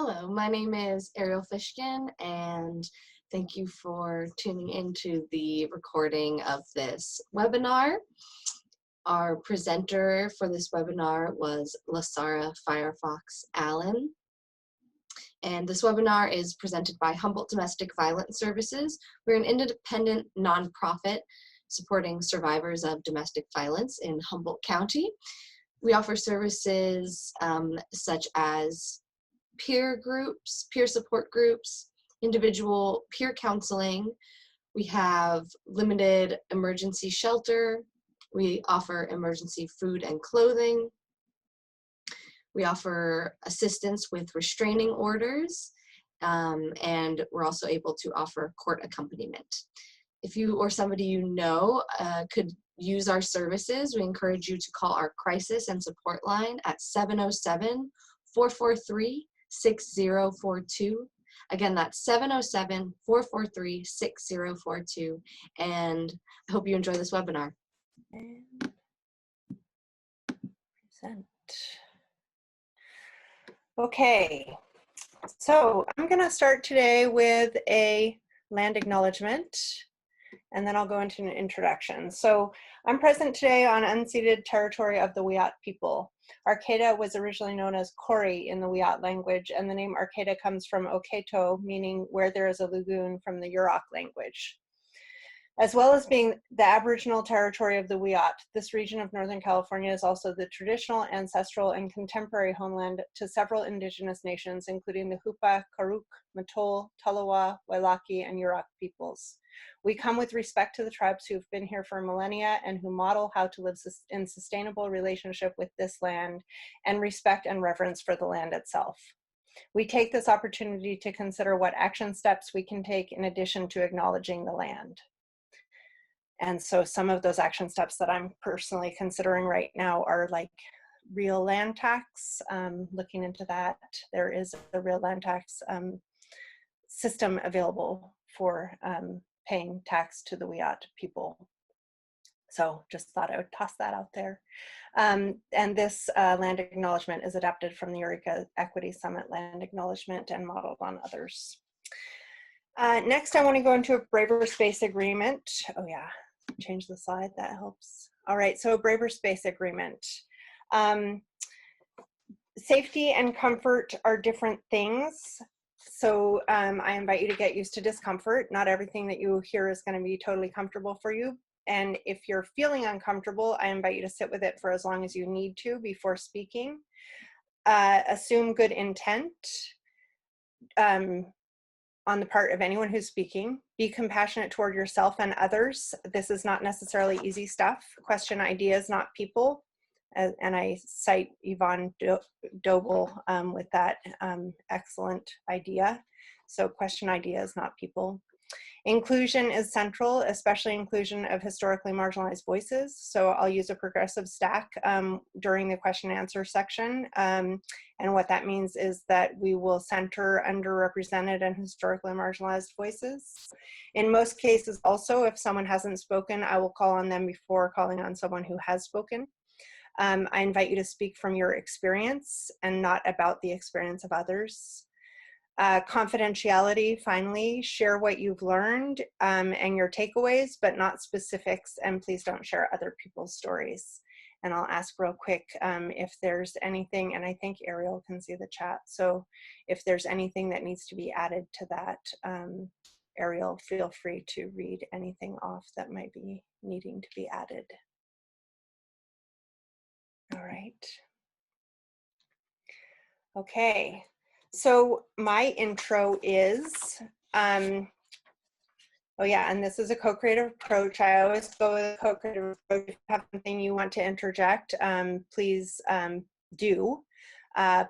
Hello, my name is Ariel Fishkin, and thank you for tuning into the recording of this webinar. Our presenter for this webinar was Lasara Firefox Allen. And this webinar is presented by Humboldt Domestic Violence Services. We're an independent nonprofit supporting survivors of domestic violence in Humboldt County. We offer services such as peer groups, peer support groups, individual peer counseling. We have limited emergency shelter. We offer emergency food and clothing. We offer assistance with restraining orders, and we're also able to offer court accompaniment. If you or somebody you know could use our services, we encourage you to call our crisis and support line at 707-443-6042. Again, that's 707-443-6042. And I hope you enjoy this webinar. Present. Okay, so I'm going to start today with a land acknowledgement, and then I'll go into an introduction. So I'm present today on unceded territory of the Wiyot people. Arcata was originally known as Kori in the Wiyot language, and the name Arcata comes from Oketo, meaning where there is a lagoon, from the Yurok language. As well as being the Aboriginal territory of the Wiyot, this region of Northern California is also the traditional, ancestral, and contemporary homeland to several indigenous nations, including the Hupa, Karuk, Matol, Tolowa, Wailaki, and Yurok peoples. We come with respect to the tribes who've been here for millennia and who model how to live in sustainable relationship with this land, and respect and reverence for the land itself. We take this opportunity to consider what action steps we can take in addition to acknowledging the land. And so some of those action steps that I'm personally considering right now are like real land tax, looking into that. There is a real land tax system available for paying tax to the Wiyot people. So just thought I would toss that out there. And this land acknowledgement is adapted from the Eureka Equity Summit land acknowledgement and modeled on others. Next, I want to go into a Braver Space Agreement. Oh yeah, change the slide, that helps. All right, so a Braver Space Agreement. Safety and comfort are different things. So I invite you to get used to discomfort. Not everything that you hear is going to be totally comfortable for you. And if you're feeling uncomfortable, I invite you to sit with it for as long as you need to before speaking. Assume good intent on the part of anyone who's speaking. Be compassionate toward yourself and others. This is not necessarily easy stuff. Question ideas, not people. And I cite Yvonne Doble with that excellent idea. So question ideas, not people. Inclusion is central, especially inclusion of historically marginalized voices. So I'll use a progressive stack during the question and answer section. And what that means is that we will center underrepresented and historically marginalized voices. In most cases also, if someone hasn't spoken, I will call on them before calling on someone who has spoken. I invite you to speak from your experience and not about the experience of others. Confidentiality, finally, share what you've learned and your takeaways, but not specifics, and please don't share other people's stories. And I'll ask real quick if there's anything, and I think Ariel can see the chat, so if there's anything that needs to be added to that, Ariel, feel free to read anything off that might be needing to be added. All right. Okay. So my intro is, oh yeah, and this is a co-creative approach. I always go with a co-creative approach. If you have something you want to interject, please do.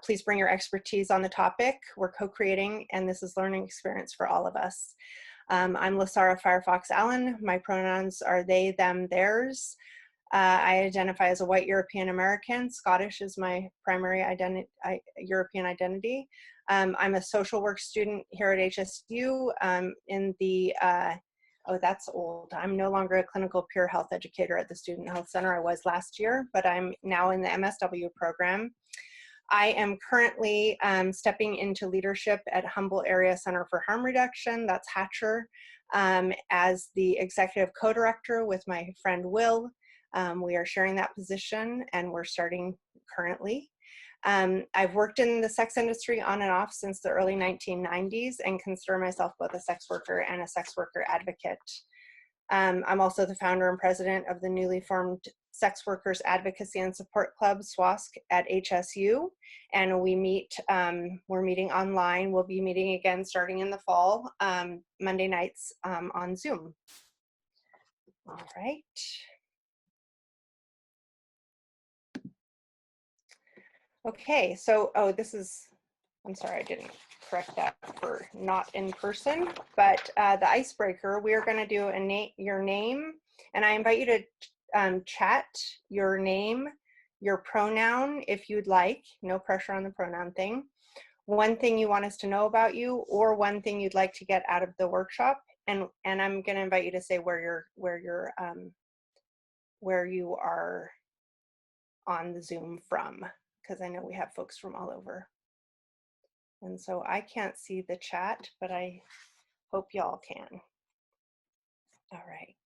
Please bring your expertise on the topic. We're co-creating, and this is learning experience for all of us. I'm Lasara Firefox Allen. My pronouns are they, them, theirs. I identify as a white European American. Scottish is my primary European identity. I'm a social work student here at HSU in the, oh, that's old. I'm no longer a clinical peer health educator at the Student Health Center. I was last year, but I'm now in the MSW program. I am currently stepping into leadership at Humboldt Area Center for Harm Reduction, that's Hatcher, as the executive co-director with my friend Will. We are sharing that position and we're starting currently. I've worked in the sex industry on and off since the early 1990s and consider myself both a sex worker and a sex worker advocate. I'm also the founder and president of the newly formed Sex Workers Advocacy and Support Club, SWASC, at HSU. And we meet, we're meeting online. We'll be meeting again starting in the fall, Monday nights on Zoom. All right. Okay, so, oh, this is, I'm sorry, I didn't correct that for not in person, but the icebreaker, we are going to do your name, and I invite you to chat your name, your pronoun if you'd like, no pressure on the pronoun thing, one thing you want us to know about you, or one thing you'd like to get out of the workshop, and I'm going to invite you to say where you are on the Zoom from, because I know we have folks from all over. And so I can't see the chat, but I hope y'all can. All right.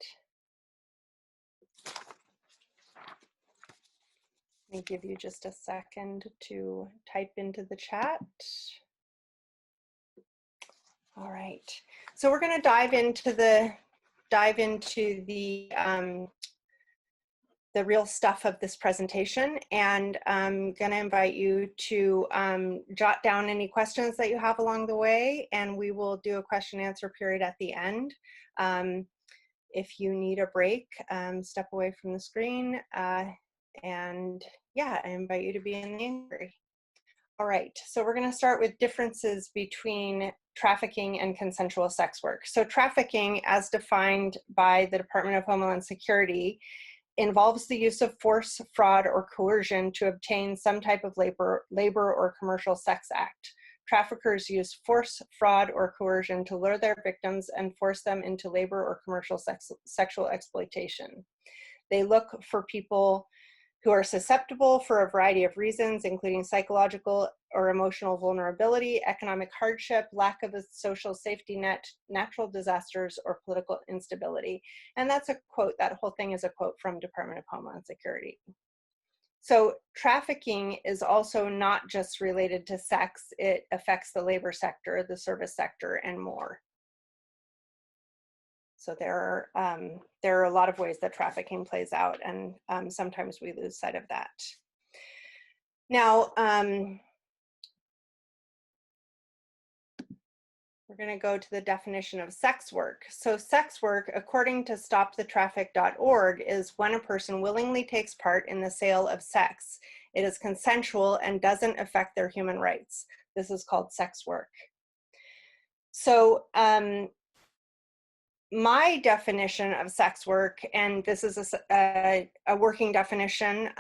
Let me give you just a second to type into the chat. All right. So we're going to dive into the real stuff of this presentation, and I'm going to invite you to jot down any questions that you have along the way, and we will do a question and answer period at the end. If you need a break, step away from the screen, and yeah, I invite you to be in the inquiry. All right, so we're going to start with differences between trafficking and consensual sex work. So trafficking, as defined by the Department of Homeland Security, involves the use of force, fraud, or coercion to obtain some type of labor or commercial sex act. Traffickers use force, fraud, or coercion to lure their victims and force them into labor or commercial sexual exploitation. They look for people who are susceptible for a variety of reasons, including psychological or emotional vulnerability, economic hardship, lack of a social safety net, natural disasters, or political instability. And that's a quote, that whole thing is a quote from Department of Homeland Security. So trafficking is also not just related to sex, it affects the labor sector, the service sector, and more. So there are a lot of ways that trafficking plays out, and sometimes we lose sight of that. Now, we're going to go to the definition of sex work. So sex work, according to stopthetraffic.org, is when a person willingly takes part in the sale of sex. It is consensual and doesn't affect their human rights. This is called sex work. So my definition of sex work, and this is a working definition,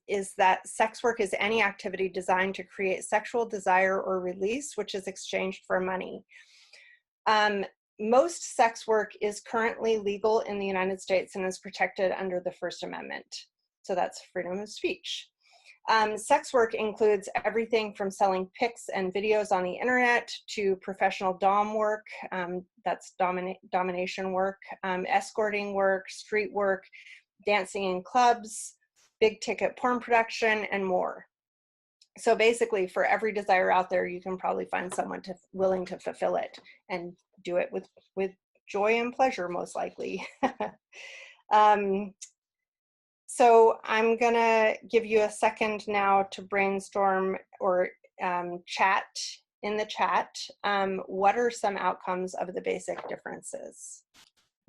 is that sex work is any activity designed to create sexual desire or release, which is exchanged for money. Most sex work is currently legal in the United States and is protected under the First Amendment. So that's freedom of speech. Sex work includes everything from selling pics and videos on the internet to professional dom work, that's domination work, escorting work, street work, dancing in clubs, big ticket porn production, and more. So basically, for every desire out there, you can probably find someone willing to fulfill it and do it with joy and pleasure, most likely. So I'm gonna give you a second now to brainstorm or chat in the chat. What are some outcomes of the basic differences?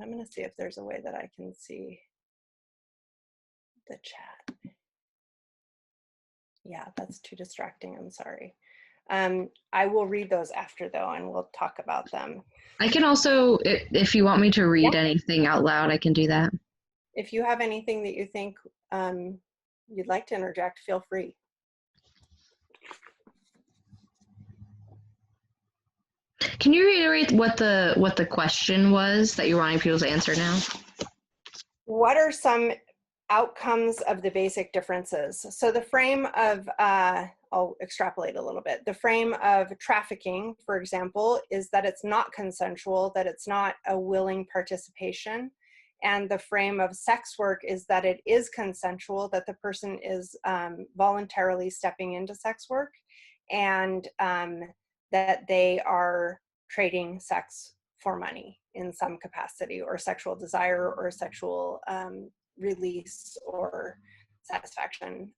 I'm gonna see if there's a way that I can see the chat. Yeah, that's too distracting, I'm sorry. I will read those after though, and we'll talk about them. I can also, if you want me to read anything out loud, I can do that. If you have anything that you think you'd like to interject, feel free. Can you reiterate what the question was that you're wanting people to answer now? What are some outcomes of the basic differences. So the frame of, I'll extrapolate a little bit. The frame of trafficking, for example, is that it's not consensual, that it's not a willing participation. And the frame of sex work is that it is consensual, that the person is voluntarily stepping into sex work, and that they are trading sex for money in some capacity, or sexual desire, or sexual release or satisfaction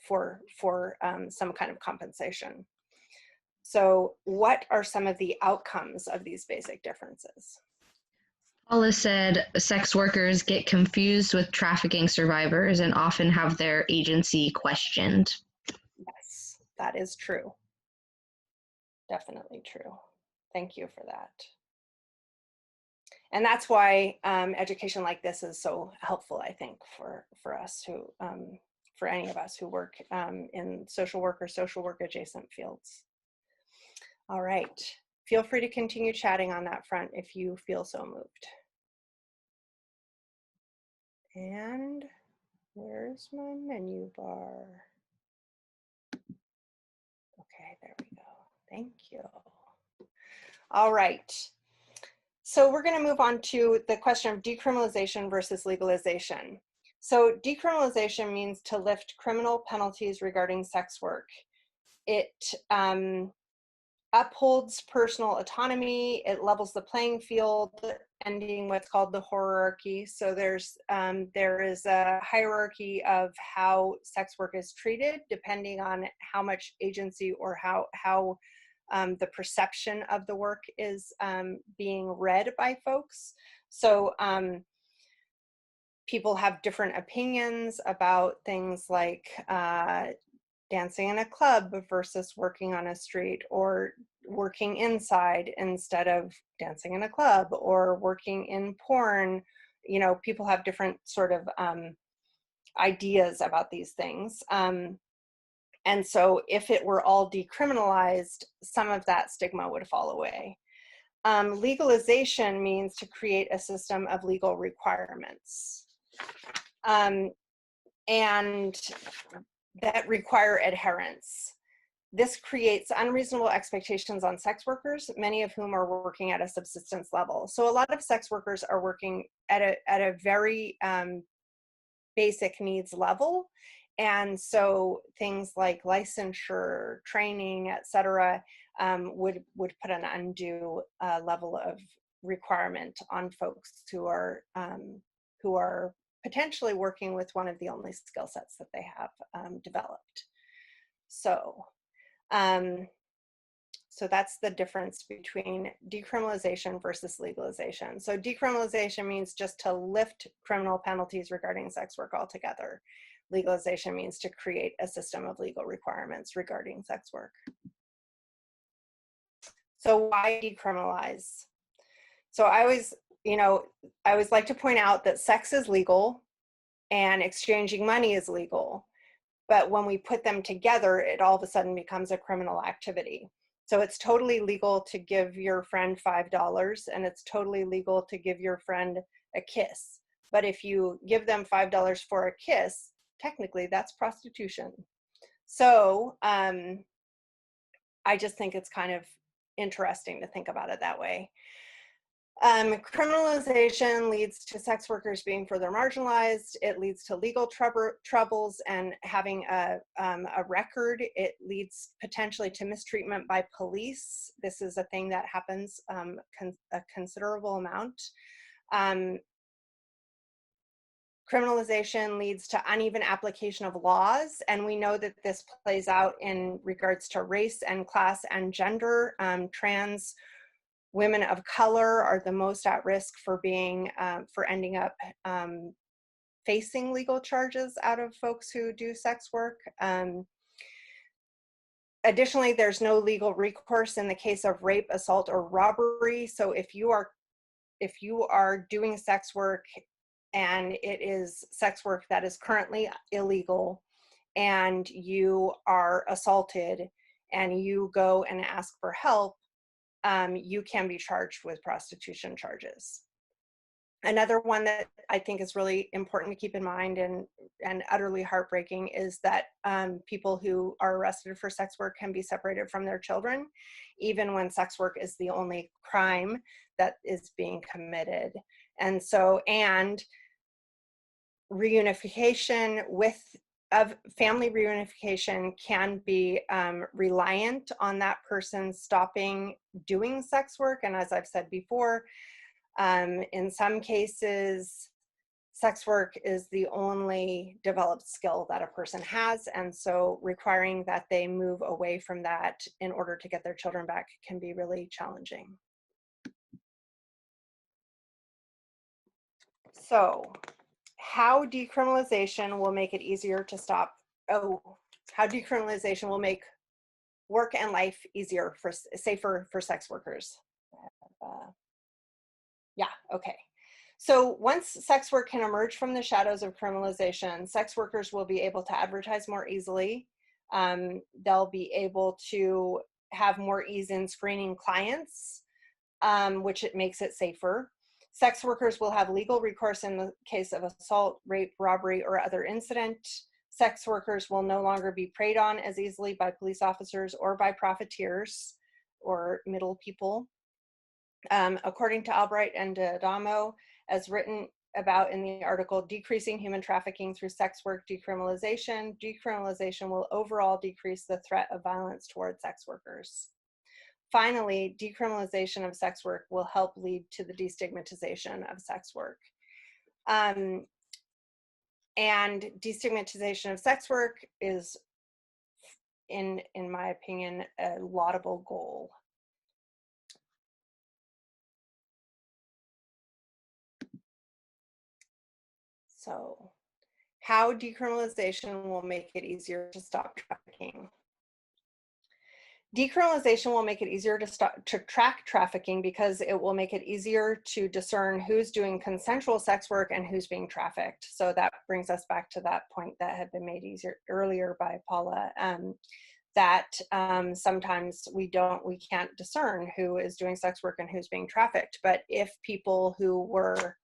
for some kind of compensation. So what are some of the outcomes of these basic differences? Paula said sex workers get confused with trafficking survivors and often have their agency questioned. Yes, that is true. Definitely true. Thank you for that. And that's why education like this is so helpful, I think, for us who, for any of us who work in social work or social work adjacent fields. All right, feel free to continue chatting on that front if you feel so moved. And where's my menu bar? Okay, there we go. Thank you. All right. So we're going to move on to the question of decriminalization versus legalization. So decriminalization means to lift criminal penalties regarding sex work. It upholds personal autonomy. It levels the playing field, ending what's called the hierarchy. So there is a hierarchy of how sex work is treated, depending on how much agency or how the perception of the work is being read by folks. So people have different opinions about things like dancing in a club versus working on a street, or working inside instead of dancing in a club, or working in porn. You know, people have different sort of ideas about these things. And so if it were all decriminalized, some of that stigma would fall away. Legalization means to create a system of legal requirements. And that require adherence. This creates unreasonable expectations on sex workers, many of whom are working at a subsistence level. So a lot of sex workers are working at a very basic needs level. And so things like licensure, training, et cetera, would put an undue level of requirement on folks who are potentially working with one of the only skill sets that they have developed. So, so that's the difference between decriminalization versus legalization. So decriminalization means just to lift criminal penalties regarding sex work altogether. Legalization means to create a system of legal requirements regarding sex work. So why decriminalize? So I always like to point out that sex is legal and exchanging money is legal. But when we put them together, it all of a sudden becomes a criminal activity. So it's totally legal to give your friend $5, and it's totally legal to give your friend a kiss. But if you give them $5 for a kiss, technically that's prostitution. So I just think it's kind of interesting to think about it that way. Criminalization leads to sex workers being further marginalized. It leads to legal troubles and having a record. It leads potentially to mistreatment by police. This is a thing that happens a considerable amount. Criminalization leads to uneven application of laws, and we know that this plays out in regards to race and class and gender. Trans women of color are the most at risk for being, for ending up facing legal charges out of folks who do sex work. Additionally, there's no legal recourse in the case of rape, assault, or robbery. So if you are doing sex work and it is sex work that is currently illegal, and you are assaulted and you go and ask for help, you can be charged with prostitution charges. Another one that I think is really important to keep in mind and utterly heartbreaking is that people who are arrested for sex work can be separated from their children, even when sex work is the only crime that is being committed. And so, and reunification of family reunification can be reliant on that person stopping doing sex work. And as I've said before, in some cases, sex work is the only developed skill that a person has, and so requiring that they move away from that in order to get their children back can be really challenging. So, how decriminalization will make it easier to stop, how decriminalization will make work and life easier, safer for sex workers. Yeah, okay. So once sex work can emerge from the shadows of criminalization, sex workers will be able to advertise more easily. They'll be able to have more ease in screening clients, which it makes it safer. Sex workers will have legal recourse in the case of assault, rape, robbery, or other incident. Sex workers will no longer be preyed on as easily by police officers or by profiteers or middle people. According to Albright and D'Adamo, as written about in the article, Decreasing Human Trafficking Through Sex Work Decriminalization, decriminalization will overall decrease the threat of violence toward sex workers. Finally, decriminalization of sex work will help lead to the destigmatization of sex work. And destigmatization of sex work is, in my opinion, a laudable goal. So, how decriminalization will make it easier to stop trafficking. Decriminalization will make it easier to track trafficking because it will make it easier to discern who's doing consensual sex work and who's being trafficked. So that brings us back to that point that had been made earlier by Paula, that sometimes we can't discern who is doing sex work and who's being trafficked. But if people who were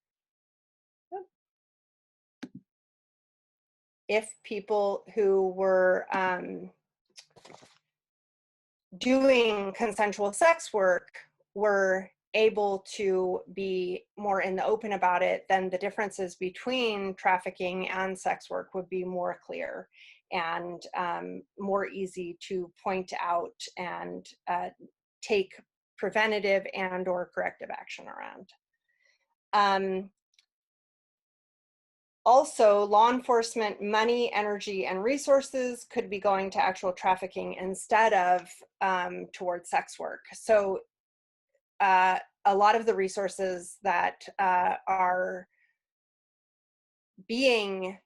doing consensual sex work were able to be more in the open about it, then the differences between trafficking and sex work would be more clear and more easy to point out and take preventative and or corrective action around. Also, law enforcement money, energy, and resources could be going to actual trafficking instead of towards sex work. So a lot of the resources that are being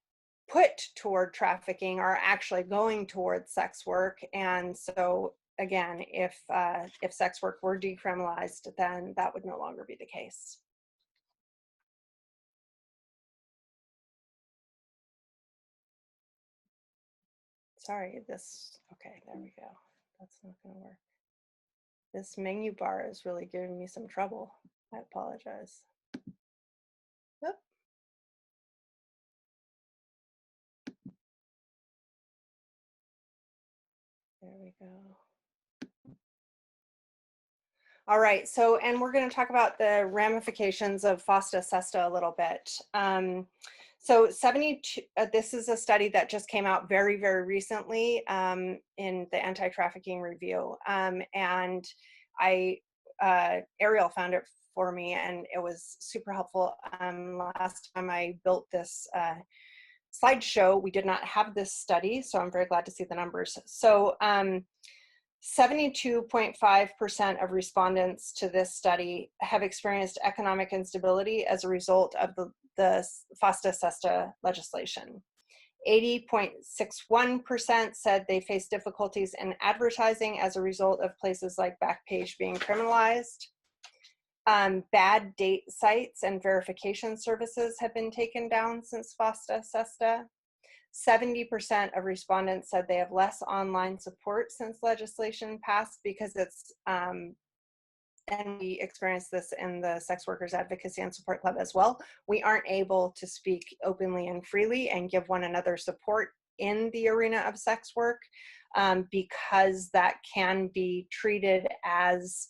put toward trafficking are actually going towards sex work. And so again, if sex work were decriminalized, then that would no longer be the case. Sorry, okay, there we go. That's not gonna work. This menu bar is really giving me some trouble. I apologize. Oop. There we go. All right, so, and we're gonna talk about the ramifications of FOSTA-SESTA a little bit. So 72, this is a study that just came out very, very recently in the Anti-Trafficking Review. And Ariel found it for me and it was super helpful. Last time I built this slideshow, we did not have this study, so I'm very glad to see the numbers. So 72.5% of respondents to this study have experienced economic instability as a result of the FOSTA-SESTA legislation. 80.61% said they face difficulties in advertising as a result of places like Backpage being criminalized. Bad date sites and verification services have been taken down since FOSTA-SESTA. 70% of respondents said they have less online support since legislation passed because it's and we experience this in the Sex Workers Advocacy and Support Club as well, we aren't able to speak openly and freely and give one another support in the arena of sex work, because that can be treated as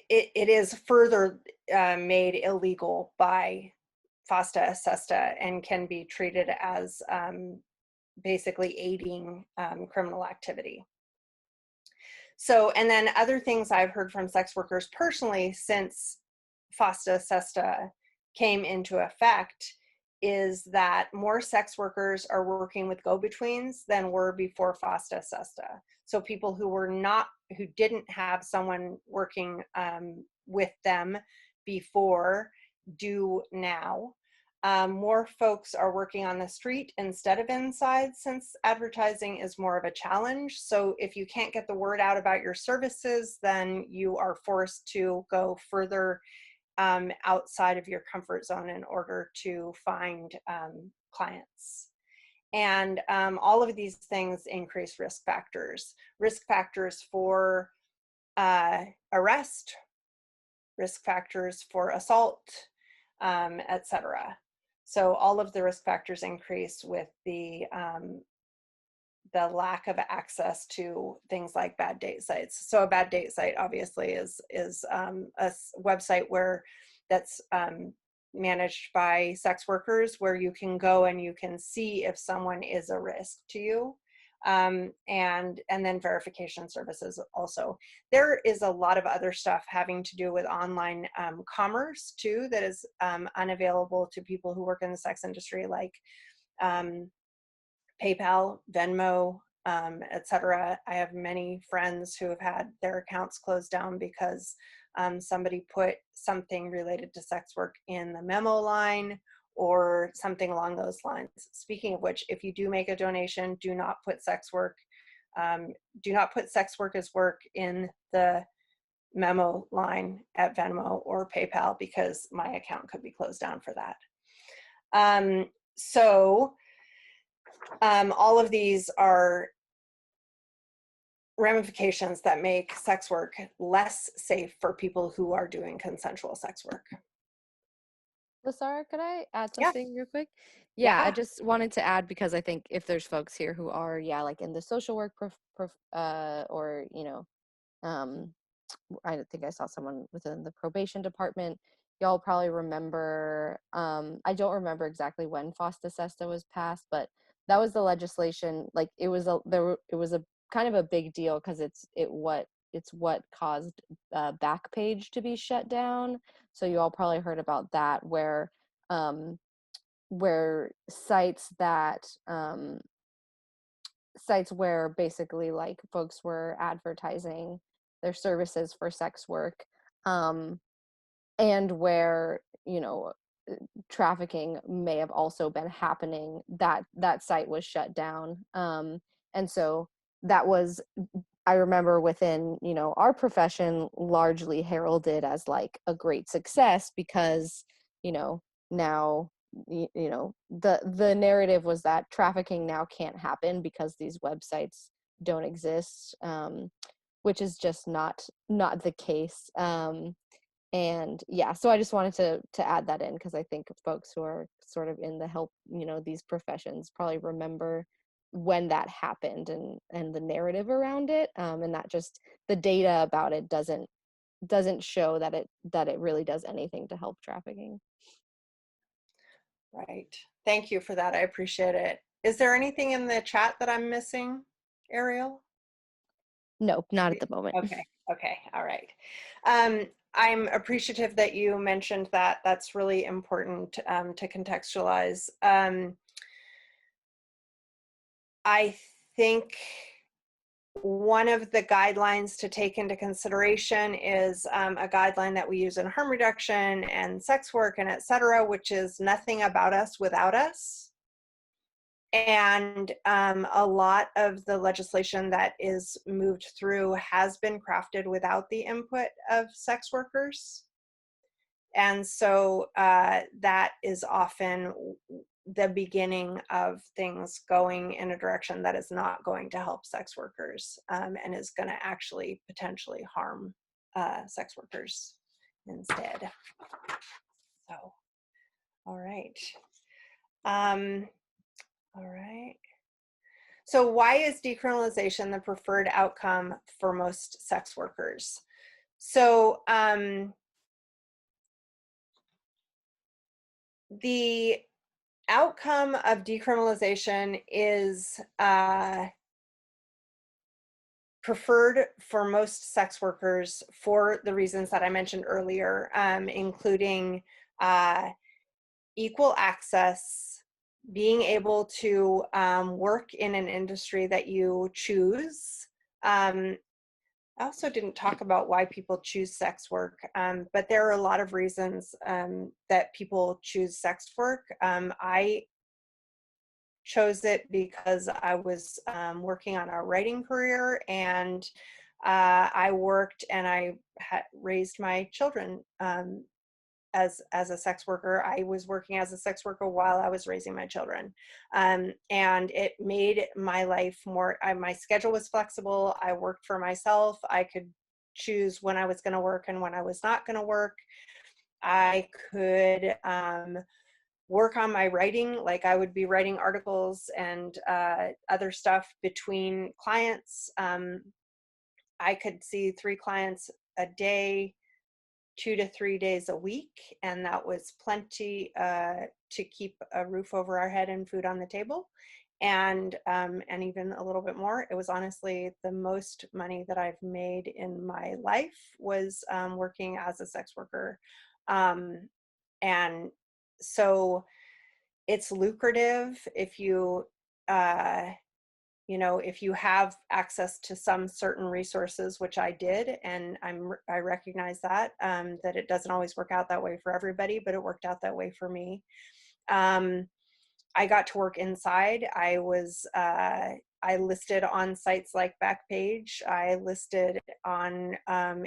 it is further made illegal by FOSTA SESTA and can be treated as basically aiding criminal activity. So, and then other things I've heard from sex workers personally since FOSTA SESTA came into effect is that more sex workers are working with go-betweens than were before FOSTA SESTA. So people who didn't have someone working with them before do now. More folks are working on the street instead of inside, since advertising is more of a challenge. So if you can't get the word out about your services, then you are forced to go further outside of your comfort zone in order to find clients. And all of these things increase risk factors. Risk factors for arrest, risk factors for assault, etc. So all of the risk factors increase with the lack of access to things like bad date sites. So a bad date site obviously is a website that's managed by sex workers, where you can go and you can see if someone is a risk to you. And then verification services also. There is a lot of other stuff having to do with online commerce too that is unavailable to people who work in the sex industry, like PayPal, Venmo, etc. I have many friends who have had their accounts closed down because somebody put something related to sex work in the memo line or something along those lines. Speaking of which, if you do make a donation, do not put sex work as work in the memo line at Venmo or PayPal, because my account could be closed down for that. All of these are ramifications that make sex work less safe for people who are doing consensual sex work. Lasara, could I add Yeah. something real quick? Yeah, I Yeah. just wanted to add, because I think if there's folks here who are, like in the social work or, I think I saw someone within the probation department. Y'all probably remember, I don't remember exactly when FOSTA SESTA was passed, but that was the legislation. Like it was a kind of a big deal, because it's what caused Backpage to be shut down. So you all probably heard about that, where sites where basically like folks were advertising their services for sex work, and where trafficking may have also been happening, that site was shut down. And so that was, I remember, within our profession, largely heralded as like a great success, because now the narrative was that trafficking now can't happen because these websites don't exist, which is just not the case. And yeah, so I just wanted to add that in, because I think folks who are sort of in the help, these professions probably remember when that happened, and the narrative around it, and that just the data about it doesn't show that it really does anything to help trafficking. Right. Thank you for that. I appreciate it. Is there anything in the chat that I'm missing, Ariel? Nope, not at the moment. Okay. All right. I'm appreciative that you mentioned that. That's really important to contextualize. I think one of the guidelines to take into consideration is a guideline that we use in harm reduction and sex work and etc., which is nothing about us without us. And a lot of the legislation that is moved through has been crafted without the input of sex workers. And so that is often the beginning of things going in a direction that is not going to help sex workers, and is going to actually potentially harm sex workers instead. So, all right. All right. So why is decriminalization the preferred outcome for most sex workers? So the outcome of decriminalization is preferred for most sex workers for the reasons that I mentioned earlier, including equal access, being able to work in an industry that you choose. I also didn't talk about why people choose sex work, but there are a lot of reasons that people choose sex work. I chose it because I was working on a writing career, and I worked and I raised my children as a sex worker. I was working as a sex worker while I was raising my children, and it made my life more. My schedule was flexible. I worked for myself. I could choose when I was going to work and when I was not going to work. I could work on my writing, like I would be writing articles and other stuff between clients. I could see 3 clients a day, 2 to 3 days a week, and that was plenty to keep a roof over our head and food on the table, and even a little bit more. It was honestly the most money that I've made in my life was working as a sex worker, and so it's lucrative if you if you have access to some certain resources, which I did, and I recognize that that it doesn't always work out that way for everybody, but it worked out that way for me. I got to work inside. I listed on sites like Backpage. I listed on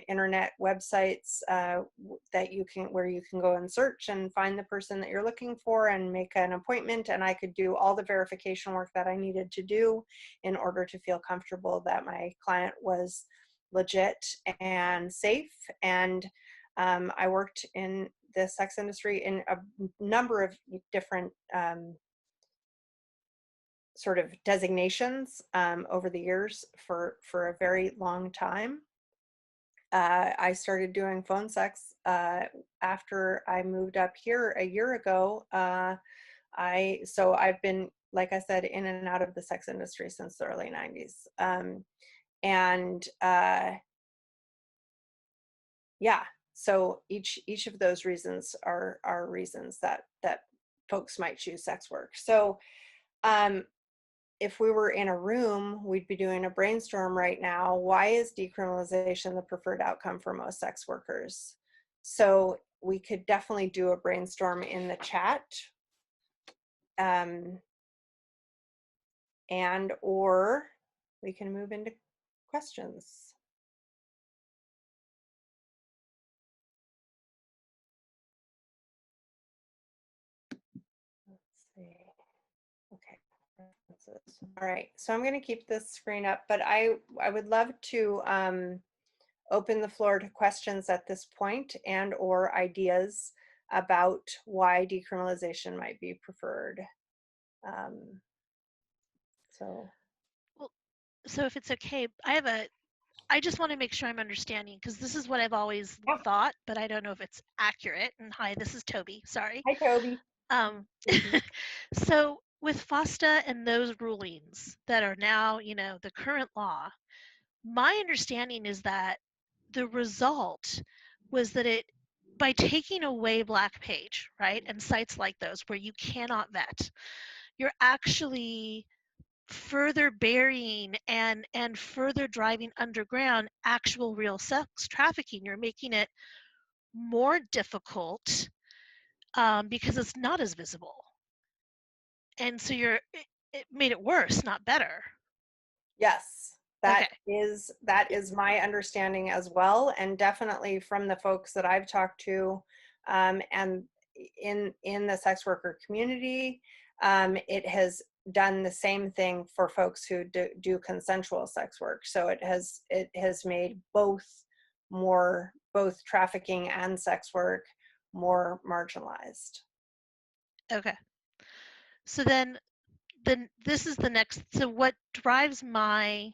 internet websites where you can go and search and find the person that you're looking for and make an appointment. And I could do all the verification work that I needed to do in order to feel comfortable that my client was legit and safe. And I worked in the sex industry in a number of different sort of designations over the years for a very long time. I started doing phone sex after I moved up here a year ago. So I've been, like I said, in and out of the sex industry since the early 90s. Yeah, so each of those reasons are reasons that folks might choose sex work. So if we were in a room, we'd be doing a brainstorm right now. Why is decriminalization the preferred outcome for most sex workers? So we could definitely do a brainstorm in the chat, or we can move into questions. Let's see. Okay. All right, so I'm going to keep this screen up, but I would love to open the floor to questions at this point and or ideas about why decriminalization might be preferred. So if it's okay, I just want to make sure I'm understanding, because this is what I've always Yeah. thought, but I don't know if it's accurate. And hi, this is Toby. Sorry. Hi, Toby. So with FOSTA and those rulings that are now, the current law, my understanding is that the result was that by taking away Backpage, right, and sites like those where you cannot vet, you're actually further burying and further driving underground actual real sex trafficking. You're making it more difficult because it's not as visible, and so it made it worse, not better. Yes, that Okay. is my understanding as well, and definitely from the folks that I've talked to, and in the sex worker community, it has done the same thing for folks who do consensual sex work. So it has made both trafficking and sex work more marginalized. Okay. So then this is the next. So what drives my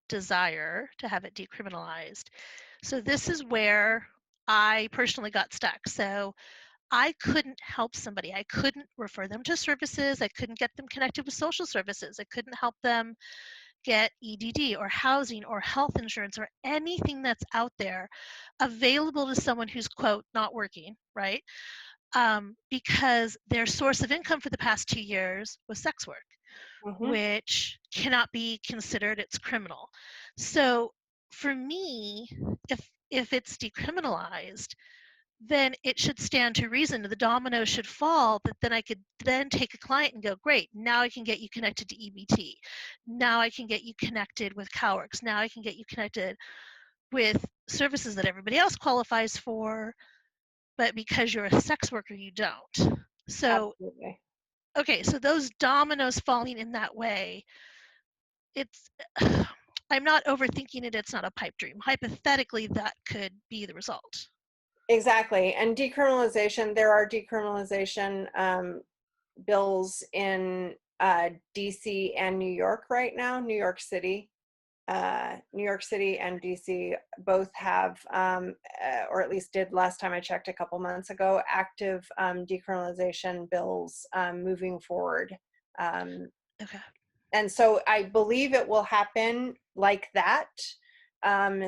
desire to have it decriminalized? So this is where I personally got stuck. So I couldn't help somebody. I couldn't refer them to services. I couldn't get them connected with social services. I couldn't help them get EDD or housing or health insurance or anything that's out there available to someone who's, quote, not working, right? Because their source of income for the past 2 years was sex work, which cannot be considered, it's criminal. So for me, if it's decriminalized, then it should stand to reason, the dominoes should fall, that then I could then take a client and go, great, now I can get you connected to EBT. Now I can get you connected with CalWorks. Now I can get you connected with services that everybody else qualifies for, but because you're a sex worker, you don't. So, Absolutely. okay, so those dominoes falling in that way, it's, I'm not overthinking it, it's not a pipe dream. Hypothetically, that could be the result. Exactly. And decriminalization, there are decriminalization bills in DC and New York right now. New York City and DC both have, or at least did last time I checked a couple months ago, active decriminalization bills moving forward. Okay. And so I believe it will happen like that,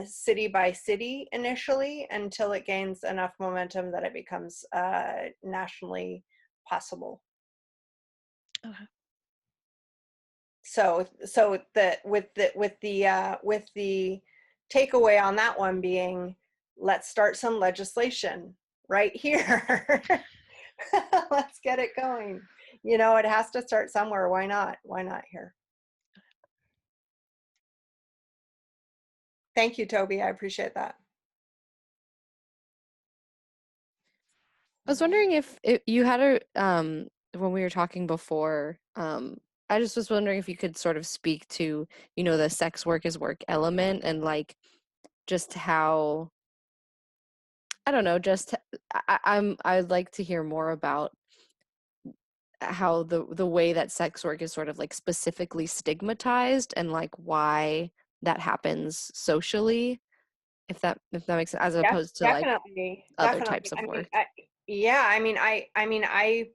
city by city initially, until it gains enough momentum that it becomes nationally possible. Okay. So with the takeaway on that one being, let's start some legislation right here. Let's get it going. You know, it has to start somewhere. Why not? Why not here? Thank you, Toby. I appreciate that. I was wondering if you had when we were talking before, I just was wondering if you could sort of speak to, the sex work is work element, and like just how, I don't know, just I'd like to hear more about how the way that sex work is sort of like specifically stigmatized, and like why that happens socially, if that makes sense, as opposed to like other types of work. I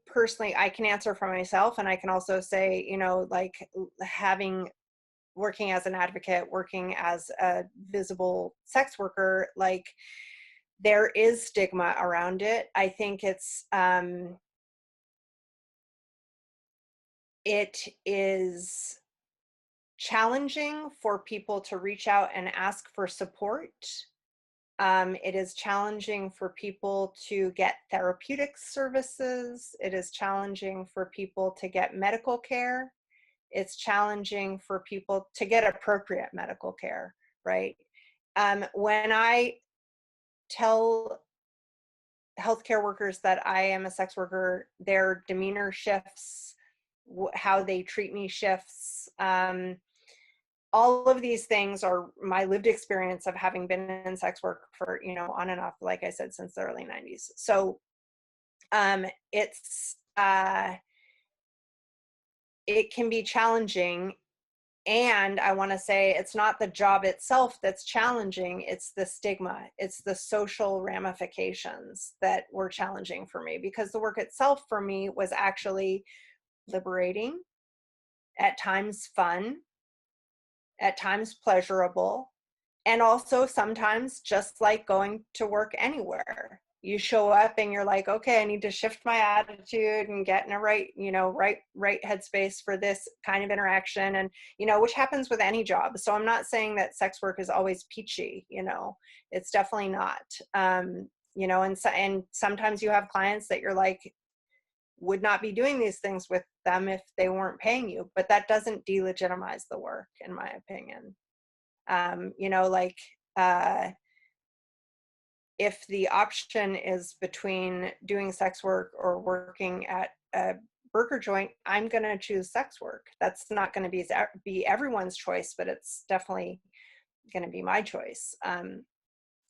personally, I can answer for myself, and I can also say, like working as an advocate, working as a visible sex worker, like there is stigma around it. I think it is challenging for people to reach out and ask for support. It is challenging for people to get therapeutic services. It is challenging for people to get medical care. It's challenging for people to get appropriate medical care, right? When I tell healthcare workers that I am a sex worker, their demeanor shifts, how they treat me shifts. All of these things are my lived experience of having been in sex work for, on and off, like I said, since the early 90s. So it can be challenging. And I want to say it's not the job itself that's challenging, it's the stigma, it's the social ramifications that were challenging for me, because the work itself for me was actually liberating, at times fun, at times pleasurable, and also sometimes just like going to work anywhere. You show up and you're like, okay, I need to shift my attitude and get in a right headspace for this kind of interaction, and which happens with any job. So I'm not saying that sex work is always peachy, it's definitely not. And sometimes you have clients that you're like, would not be doing these things with them if they weren't paying you, but that doesn't delegitimize the work, in my opinion. If the option is between doing sex work or working at a burger joint, I'm going to choose sex work. That's not going to be everyone's choice, but it's definitely going to be my choice,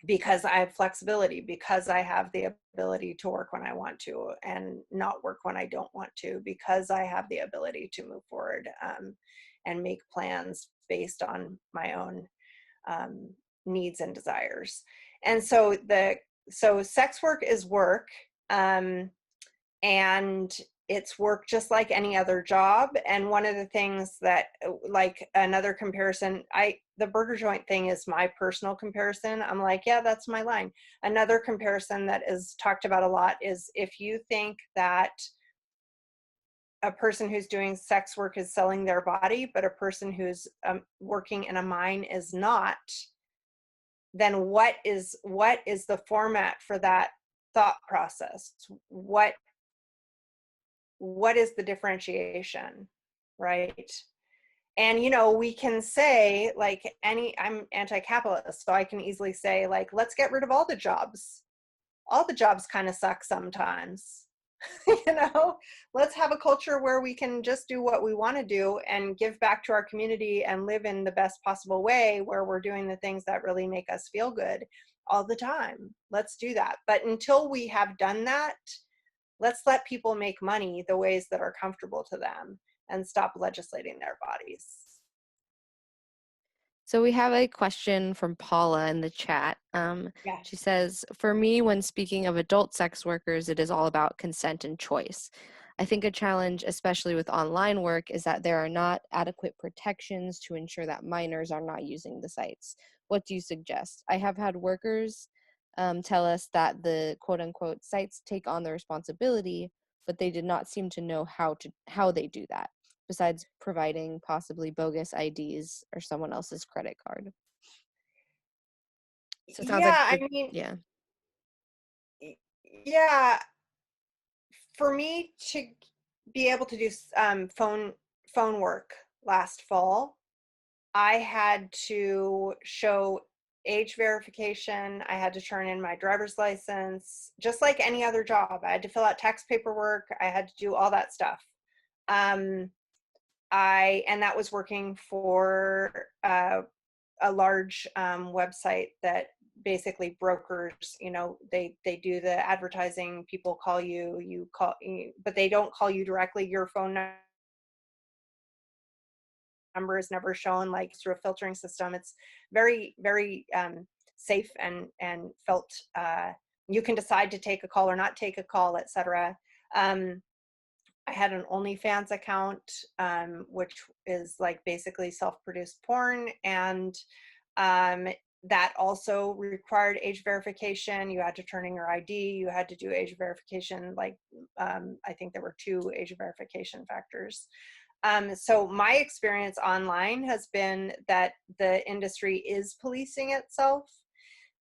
because I have flexibility, because I have the ability to work when I want to and not work when I don't want to, because I have the ability to move forward and make plans based on my own needs and desires. And so sex work is work, and it's work just like any other job. And one of the things that, like, another comparison, the burger joint thing is my personal comparison. I'm like, yeah, that's my line. Another comparison that is talked about a lot is, if you think that a person who's doing sex work is selling their body, but a person who's working in a mine is not, then what is the format for that thought process? What is the differentiation, right? And, you know, we can say, like, I'm anti-capitalist, so I can easily say, like, let's get rid of all the jobs. All the jobs kind of suck sometimes. You know, let's have a culture where we can just do what we want to do and give back to our community and live in the best possible way, where we're doing the things that really make us feel good all the time. Let's do that. But until we have done that, let's let people make money the ways that are comfortable to them and stop legislating their bodies. So we have a question from Paula in the chat. Yeah. She says, for me, when speaking of adult sex workers, it is all about consent and choice. I think a challenge, especially with online work, is that there are not adequate protections to ensure that minors are not using the sites. What do you suggest? I have had workers tell us that the quote unquote sites take on the responsibility, but they did not seem to know how they do that, besides providing possibly bogus IDs or someone else's credit card. So it sounds Yeah, like I mean, yeah. yeah, for me to be able to do phone work last fall, I had to show age verification. I had to turn in my driver's license, just like any other job. I had to fill out tax paperwork. I had to do all that stuff. And that was working for a large website that basically brokers, you know, they do the advertising. People call you, but they don't call you directly. Your phone number is never shown, like, through a filtering system. It's very, very safe and felt, you can decide to take a call or not take a call, etc. I had an OnlyFans account, which is like basically self-produced porn, and that also required age verification. You had to turn in your ID. You had to do age verification. Like, I think there were 2 age verification factors. So my experience online has been that the industry is policing itself.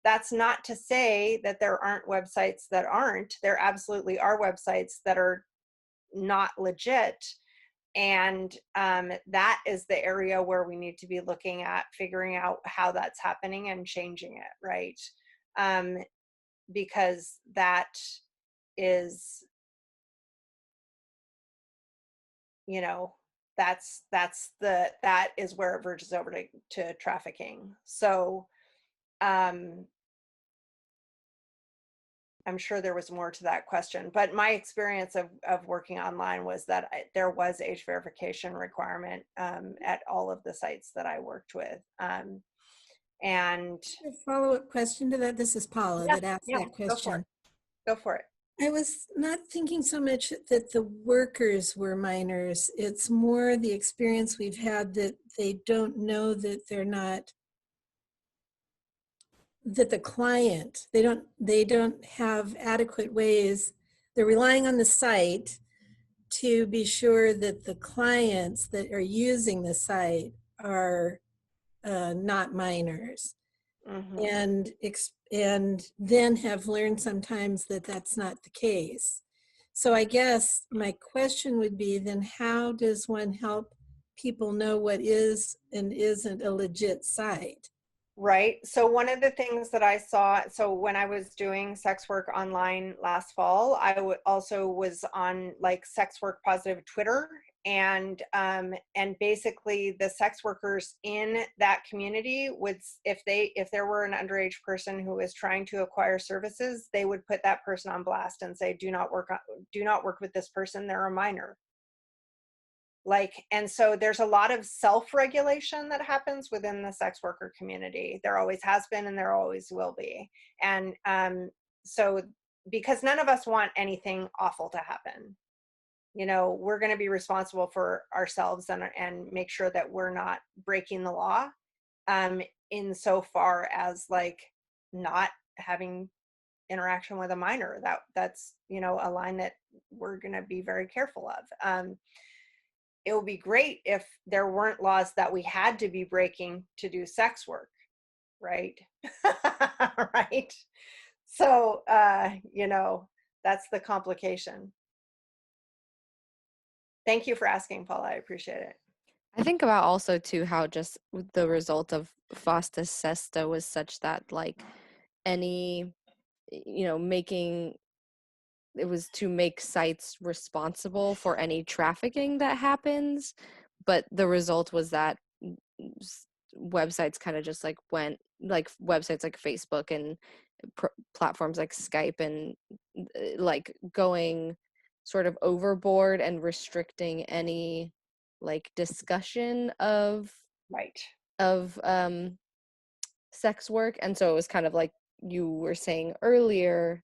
That's not to say that there aren't websites that aren't. There absolutely are websites that are not legit. And that is the area where we need to be looking at figuring out how that's happening and changing it, right? Because that is, you know, that is where it verges over to trafficking. So I'm sure there was more to that question, but my experience of working online was that there was age verification requirement at all of the sites that I worked with. And A follow-up question to that. This is Paula that asked that question. Go for it. I was not thinking so much that the workers were minors. It's more the experience we've had that they don't know that they're not, that the client, they don't have adequate ways. They're relying on the site to be sure that the clients that are using the site are not minors. Mm-hmm. And then have learned sometimes that that's not the case. So I guess my question would be, then how does one help people know what is and isn't a legit site? Right. So one of the things that I saw, so when I was doing sex work online last fall, I also was on like sex work positive Twitter, and basically the sex workers in that community would, if there were an underage person who was trying to acquire services, they would put that person on blast and say, do not work with this person, they're a minor. Like, and so there's a lot of self-regulation that happens within the sex worker community. There always has been, and there always will be. And so because none of us want anything awful to happen, you know, we're going to be responsible for ourselves and make sure that we're not breaking the law in so far as like not having interaction with a minor. That's, you know, a line that we're going to be very careful of. It would be great if there weren't laws that we had to be breaking to do sex work, right? Right. So, you know, that's the complication. Thank you for asking, Paula. I appreciate it. I think about also too how just the result of FOSTA SESTA was such that like any, you know, making it was to make sites responsible for any trafficking that happens, but the result was that websites kind of just like went, like websites like Facebook and platforms like Skype and like going sort of overboard and restricting any like discussion of Right. sex work. And so it was kind of like you were saying earlier,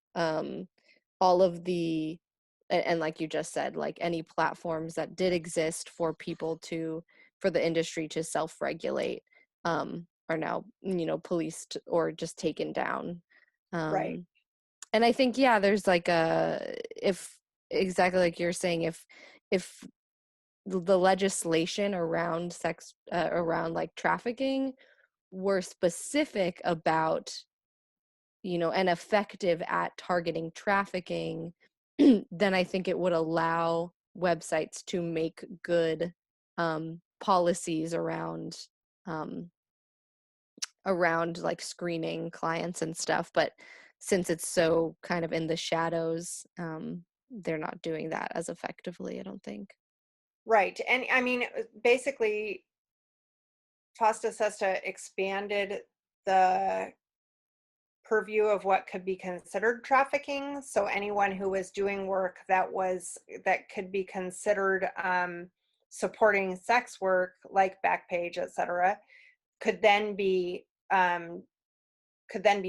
all of the and like you just said, like any platforms that did exist for people to, for the industry to self-regulate, are now, you know, policed or just taken down. Right. And I think, yeah, there's like if exactly like you're saying, if the legislation around sex, around like trafficking were specific about, you know, and effective at targeting trafficking, then I think it would allow websites to make good policies around like screening clients and stuff. But since it's so kind of in the shadows, they're not doing that as effectively, I don't think. Right. And I mean, basically, FOSTA SESTA expanded the purview of what could be considered trafficking. So anyone who was doing work that could be considered supporting sex work, like Backpage, etc., could then be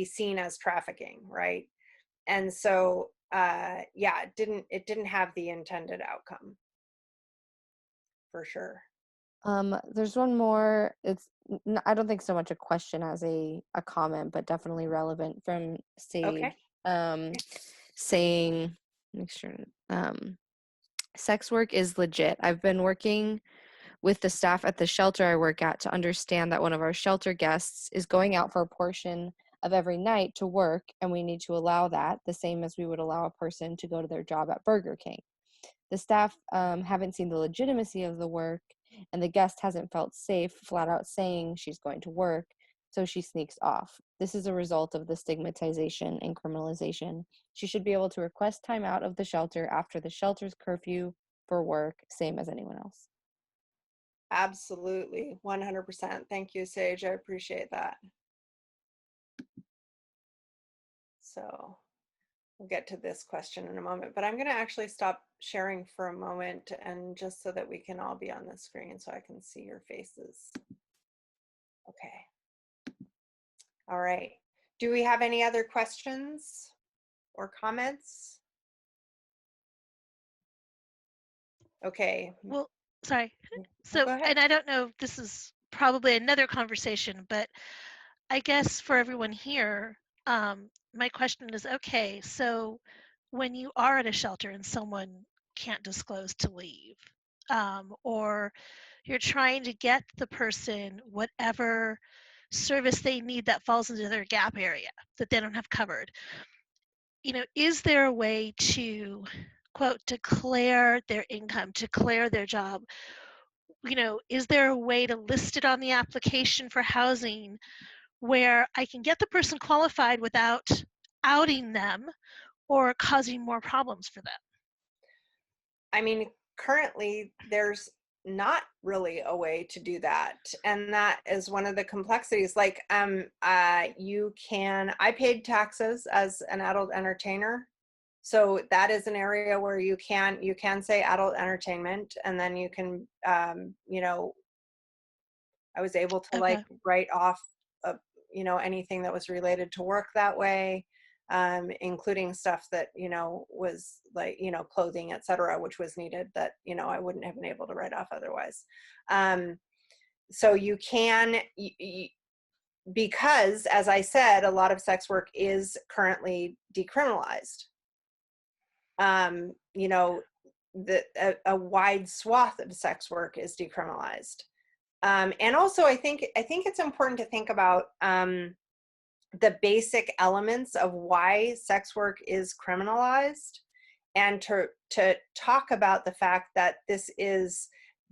seen as trafficking, right? And so yeah, it didn't have the intended outcome, for sure. There's one more. It's I don't think so much a question as a comment, but definitely relevant from Sage. Okay. Saying, make sure, sex work is legit. I've been working with the staff at the shelter I work at to understand that one of our shelter guests is going out for a portion of every night to work, and we need to allow that, the same as we would allow a person to go to their job at Burger King. The staff haven't seen the legitimacy of the work, and the guest hasn't felt safe flat out saying she's going to work, so she sneaks off. This is a result of the stigmatization and criminalization. She should be able to request time out of the shelter after the shelter's curfew for work, same as anyone else. Absolutely. 100%. Thank you, Sage. I appreciate that. So we'll get to this question in a moment, but I'm going to actually stop sharing for a moment, and just so that we can all be on the screen so I can see your faces. Okay. All right. Do we have any other questions or comments? Okay. Well, sorry. Go So, ahead. and I don't know if this is probably another conversation, but I guess for everyone here, my question is, okay, so when you are at a shelter and someone can't disclose to leave, or you're trying to get the person whatever service they need that falls into their gap area that they don't have covered, you know, is there a way to, quote, declare their income, declare their job? You know, is there a way to list it on the application for housing where I can get the person qualified without outing them or causing more problems for them? I mean, currently there's not really a way to do that, and that is one of the complexities. Like, I paid taxes as an adult entertainer, so that is an area where you can say adult entertainment, and then you can, you know, I was able to like Okay. write off, you know, anything that was related to work that way, including stuff that, you know, was like, you know, clothing, etc., which was needed that, you know, I wouldn't have been able to write off otherwise. So you can, because as I said, a lot of sex work is currently decriminalized. You know, a wide swath of sex work is decriminalized. And also, I think it's important to think about the basic elements of why sex work is criminalized, and to talk about the fact that this is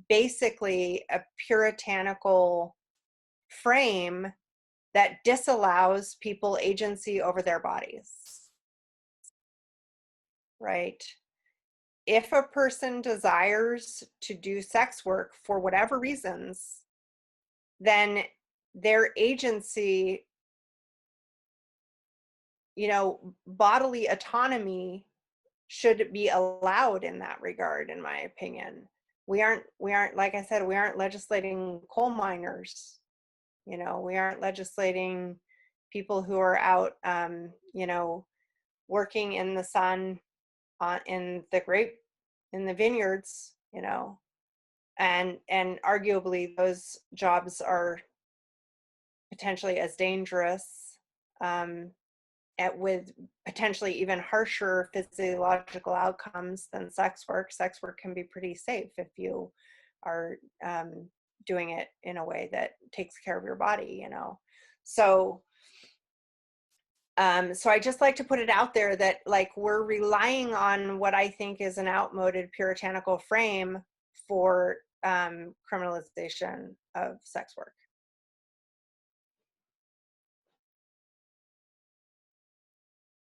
basically a puritanical frame that disallows people agency over their bodies, right? If a person desires to do sex work for whatever reasons, then their agency, you know, bodily autonomy should be allowed in that regard, in my opinion. We aren't, like I said, we aren't legislating coal miners, you know, we aren't legislating people who are out, you know, working in the sun, in the vineyards, you know, and arguably those jobs are potentially as dangerous, with potentially even harsher physiological outcomes than sex work. Sex work can be pretty safe if you are doing it in a way that takes care of your body, you know. So so I just like to put it out there that, like, we're relying on what I think is an outmoded puritanical frame for criminalization of sex work.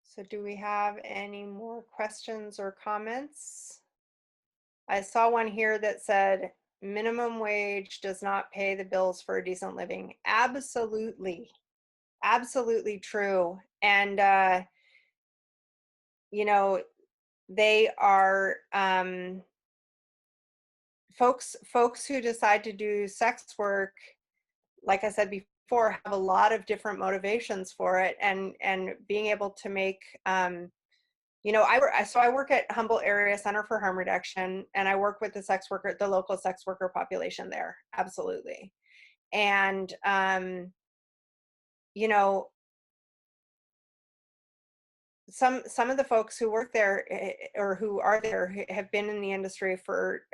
So do we have any more questions or comments? I saw one here that said, minimum wage does not pay the bills for a decent living. Absolutely. Absolutely true. And, you know, they are, folks who decide to do sex work, like I said before, have a lot of different motivations for it, and being able to make, you know, I work at Humboldt Area Center for Harm Reduction, and I work with the local sex worker population there. Absolutely. And, you know, some of the folks who work there, or who are there, have been in the industry for,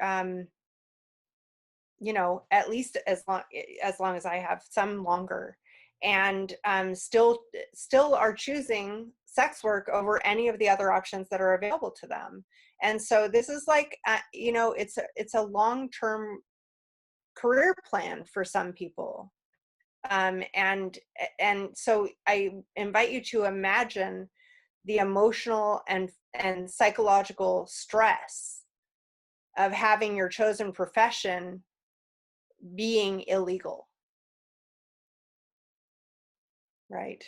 you know, at least as long as I have, some longer, and still are choosing sex work over any of the other options that are available to them. And so this is like, you know, it's a long-term career plan for some people. And so I invite you to imagine the emotional and psychological stress of having your chosen profession being illegal, right?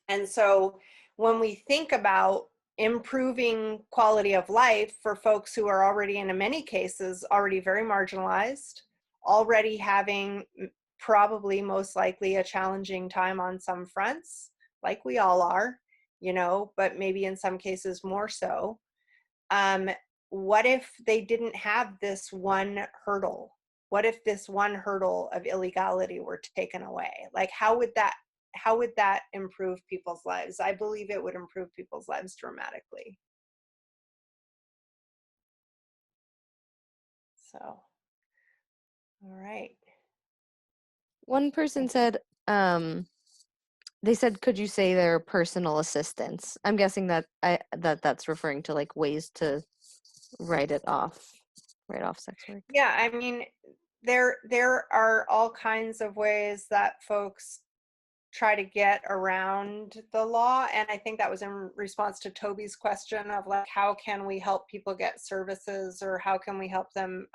And so when we think about improving quality of life for folks who are already, in many cases, already very marginalized, already having probably most likely a challenging time on some fronts, like we all are, you know, but maybe in some cases more so. What if they didn't have this one hurdle? What if this one hurdle of illegality were taken away? Like, how would that improve people's lives? I believe it would improve people's lives dramatically. So, all right. One person said, they said, could you say their personal assistants? I'm guessing that that's referring to like ways to write off sex work. Yeah, I mean, there are all kinds of ways that folks try to get around the law. And I think that was in response to Toby's question of like, how can we help people get services, or how can we help them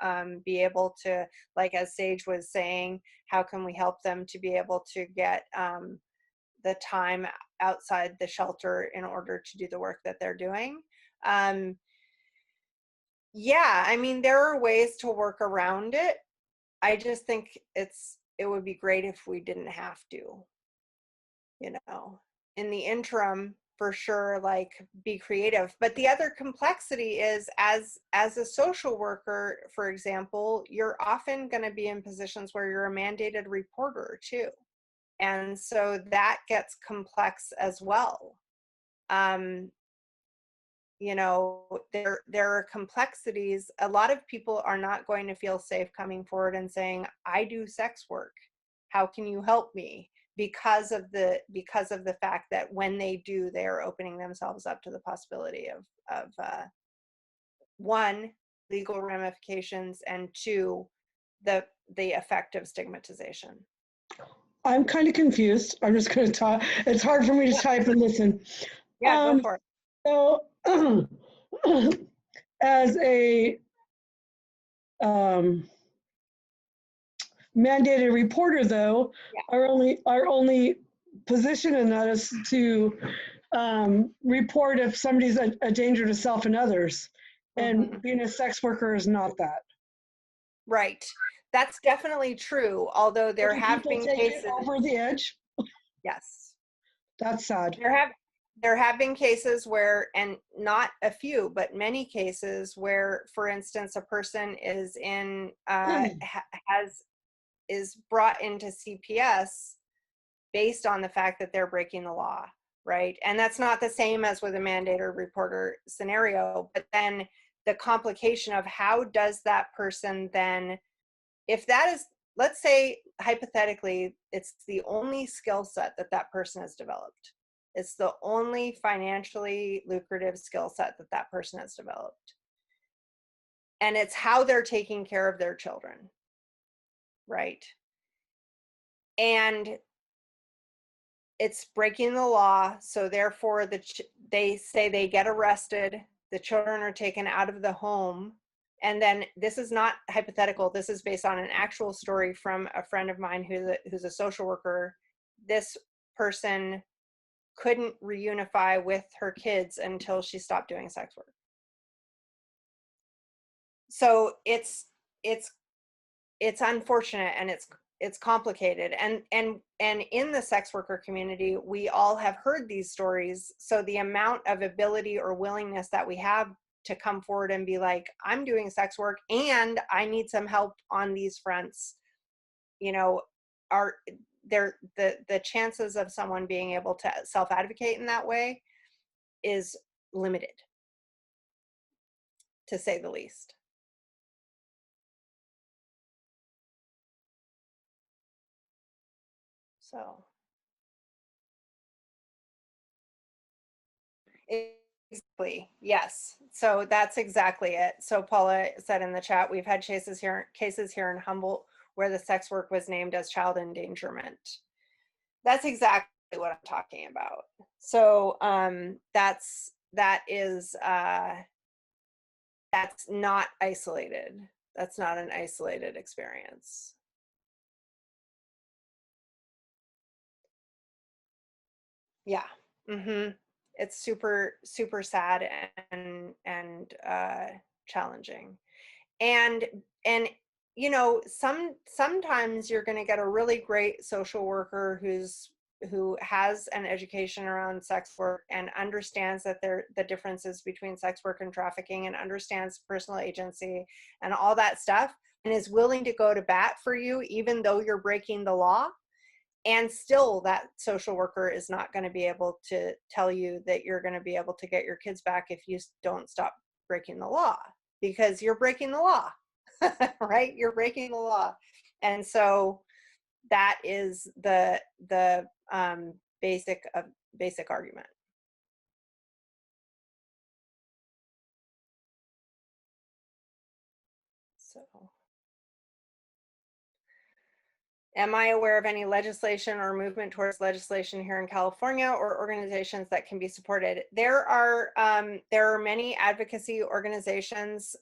be able to, like as Sage was saying, how can we help them to be able to get the time outside the shelter in order to do the work that they're doing. Yeah, I mean, there are ways to work around it. I just think it would be great if we didn't have to, you know. In the interim, for sure, like be creative. But the other complexity is as a social worker, for example, you're often going to be in positions where you're a mandated reporter too. And so that gets complex as well. You know, there are complexities. A lot of people are not going to feel safe coming forward and saying, I do sex work. How can you help me? Because of the fact that when they do, they are opening themselves up to the possibility of one, legal ramifications, and two, the effect of stigmatization. I'm kind of confused. I'm just going to talk. It's hard for me to type and listen. Yeah, go for it. So, as a mandated reporter, though, yeah, our only position in that is to report if somebody's a danger to self and others, and being a sex worker is not that. Right. That's definitely true. Although there have been cases over the edge. Yes. That's sad. There have been cases where, and not a few, but many cases where, for instance, a person is in is brought into CPS based on the fact that they're breaking the law, right? And that's not the same as with a mandated reporter scenario, but then the complication of how does that person then, if that is, let's say hypothetically, it's the only skill set that that person has developed. It's the only financially lucrative skill set that that person has developed. And it's how they're taking care of their children, right? And it's breaking the law. So therefore, they say they get arrested. The children are taken out of the home. And then this is not hypothetical. This is based on an actual story from a friend of mine who's a social worker. This person couldn't reunify with her kids until she stopped doing sex work. So it's unfortunate, and it's complicated, and in the sex worker community, we all have heard these stories. So the amount of ability or willingness that we have to come forward and be like, I'm doing sex work and I need some help on these fronts, you know, are there, the chances of someone being able to self-advocate in that way is limited, to say the least. So exactly, yes. So that's exactly it. So Paula said in the chat, we've had cases here in Humboldt where the sex work was named as child endangerment. That's exactly what I'm talking about. So that's not isolated. That's not an isolated experience. Yeah. It's super, super sad and challenging. And you know, sometimes you're going to get a really great social worker who has an education around sex work and understands that the differences between sex work and trafficking, and understands personal agency and all that stuff, and is willing to go to bat for you even though you're breaking the law. And still, that social worker is not going to be able to tell you that you're going to be able to get your kids back if you don't stop breaking the law, because you're breaking the law, right? You're breaking the law. And so that is the basic argument. So Am I aware of any legislation or movement towards legislation here in California or organizations that can be supported? There are many advocacy organizations.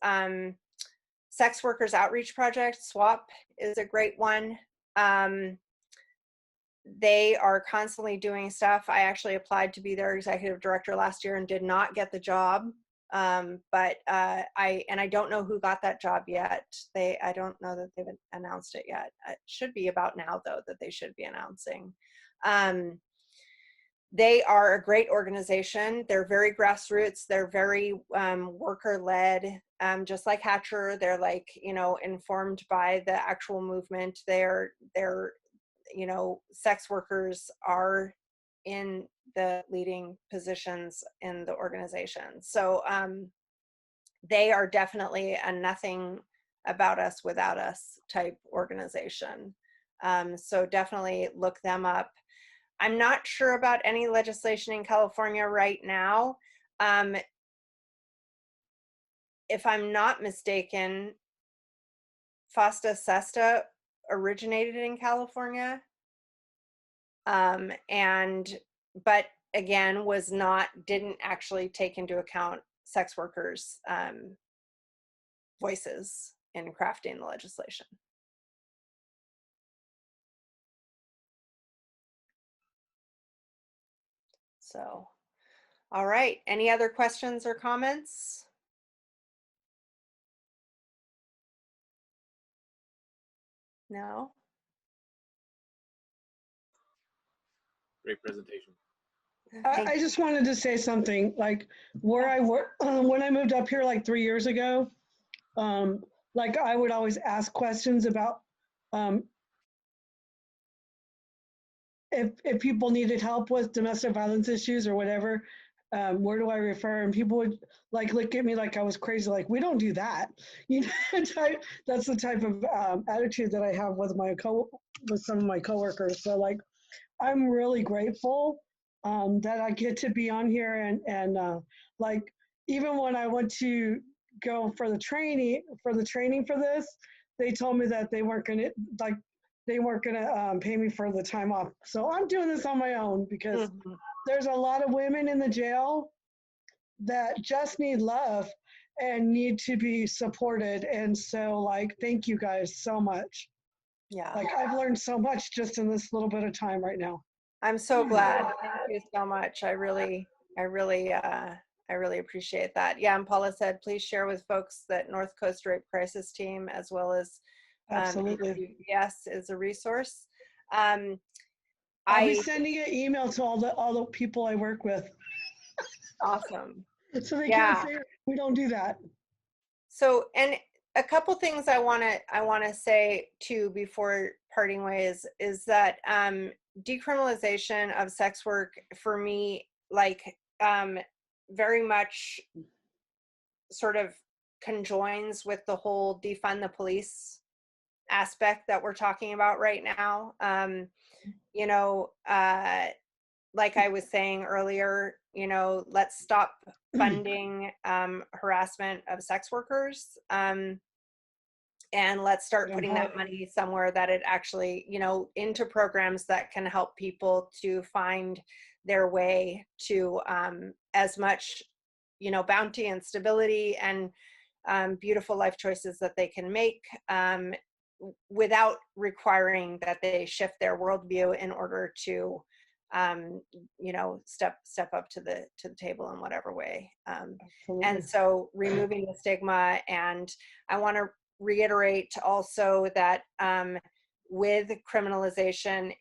Sex Workers Outreach Project, SWAP, is a great one. They are constantly doing stuff. I actually applied to be their executive director last year and did not get the job. But I don't know who got that job yet. I don't know that they've announced it yet. It should be about now though that they should be announcing. They are a great organization. They're very grassroots. They're very worker led. Just like Hatcher, they're like, you know, informed by the actual movement. They're you know, sex workers are in the leading positions in the organization. So they are definitely a nothing about us without us type organization. So definitely look them up. I'm not sure about any legislation in California right now. If I'm not mistaken, FOSTA SESTA originated in California. But again, didn't actually take into account sex workers' voices in crafting the legislation. So, all right, any other questions or comments? No? Great presentation. I just wanted to say something, like where I work, when I moved up here like 3 years ago, like I would always ask questions about if people needed help with domestic violence issues or whatever, where do I refer? And people would like look at me like I was crazy, like we don't do that. You know, that's the type of attitude that I have with with some of my coworkers. So like, I'm really grateful that I get to be on here and like even when I went to go for the training for this, they told me that they weren't gonna pay me for the time off. So I'm doing this on my own because there's a lot of women in the jail that just need love and need to be supported. And so like, thank you guys so much. Yeah. Like I've learned so much just in this little bit of time right now. I'm so glad. Thank you so much. I really appreciate that. Yeah, and Paula said, please share with folks that North Coast Rape Crisis Team, as well as Absolutely. yes, is a resource. I'll be sending an email to all the people I work with. Awesome. So they can't say we don't do that. So, and a couple things I want to say too before parting ways is that decriminalization of sex work for me, like very much sort of conjoins with the whole defund the police aspect that we're talking about right now. You know, like I was saying earlier, you know, let's stop funding harassment of sex workers, and let's start putting that money somewhere that it actually, you know, into programs that can help people to find their way to as much, you know, bounty and stability and beautiful life choices that they can make without requiring that they shift their worldview in order to you know, step up to the table in whatever way. And so removing the stigma. And I want to reiterate also that with criminalization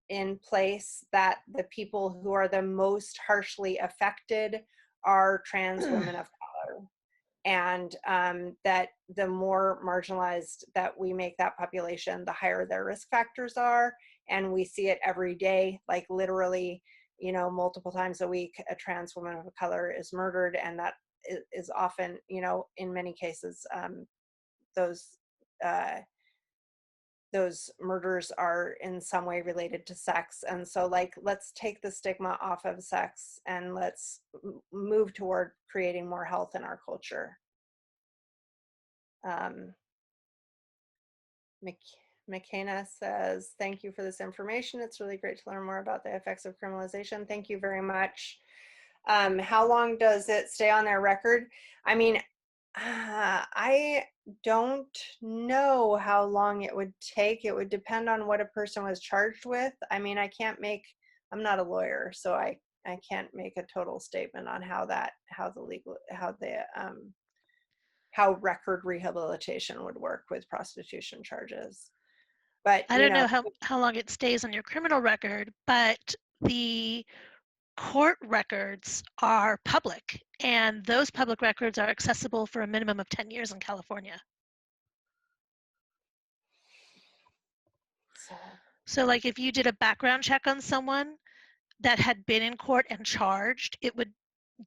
in place, that the people who are the most harshly affected are trans women of color. And that the more marginalized that we make that population, the higher their risk factors are. And we see it every day, like literally, you know, multiple times a week, a trans woman of color is murdered. And that is often, you know, in many cases, those murders are in some way related to sex. And so like, let's take the stigma off of sex and let's move toward creating more health in our culture. McKenna says, thank you for this information. It's really great to learn more about the effects of criminalization. Thank you very much. How long does it stay on their record? I mean, I don't know how long it would take. It would depend on what a person was charged with. I mean, I'm not a lawyer, so I can't make a total statement on how record rehabilitation would work with prostitution charges. But I don't know how long it stays on your criminal record, but the court records are public, and those public records are accessible for a minimum of 10 years in California. So like if you did a background check on someone that had been in court and charged,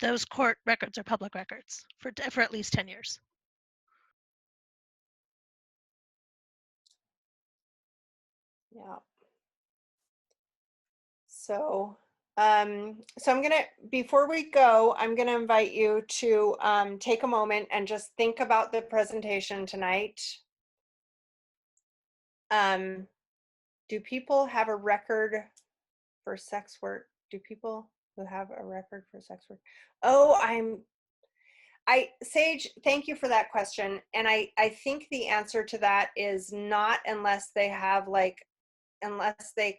those court records are public records for at least 10 years. Yeah. So I'm gonna, before we go, I'm gonna invite you to take a moment and just think about the presentation tonight. Do people have a record for sex work? Do people who have a record for sex work? Oh, Sage, thank you for that question. And I think the answer to that is not, unless they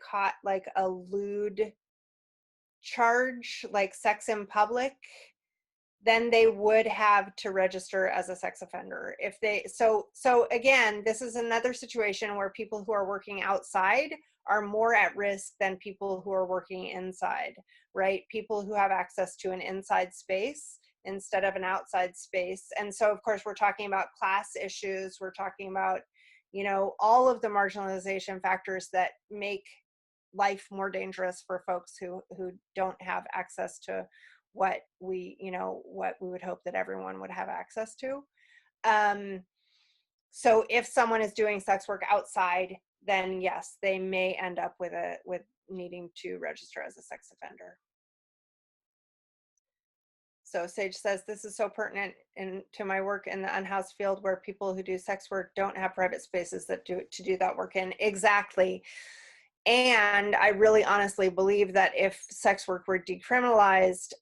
caught like a lewd charge, like sex in public, then they would have to register as a sex offender. If they, so again, this is another situation where people who are working outside are more at risk than people who are working inside, right? People who have access to an inside space instead of an outside space. And so of course we're talking about class issues, we're talking about, all of the marginalization factors that make life more dangerous for folks who don't have access to what we would hope that everyone would have access to. So if someone is doing sex work outside, then yes, they may end up with needing to register as a sex offender. So Sage says, this is so pertinent to my work in the unhoused field, where people who do sex work don't have private spaces to do that work in. Exactly. And I really honestly believe that if sex work were decriminalized,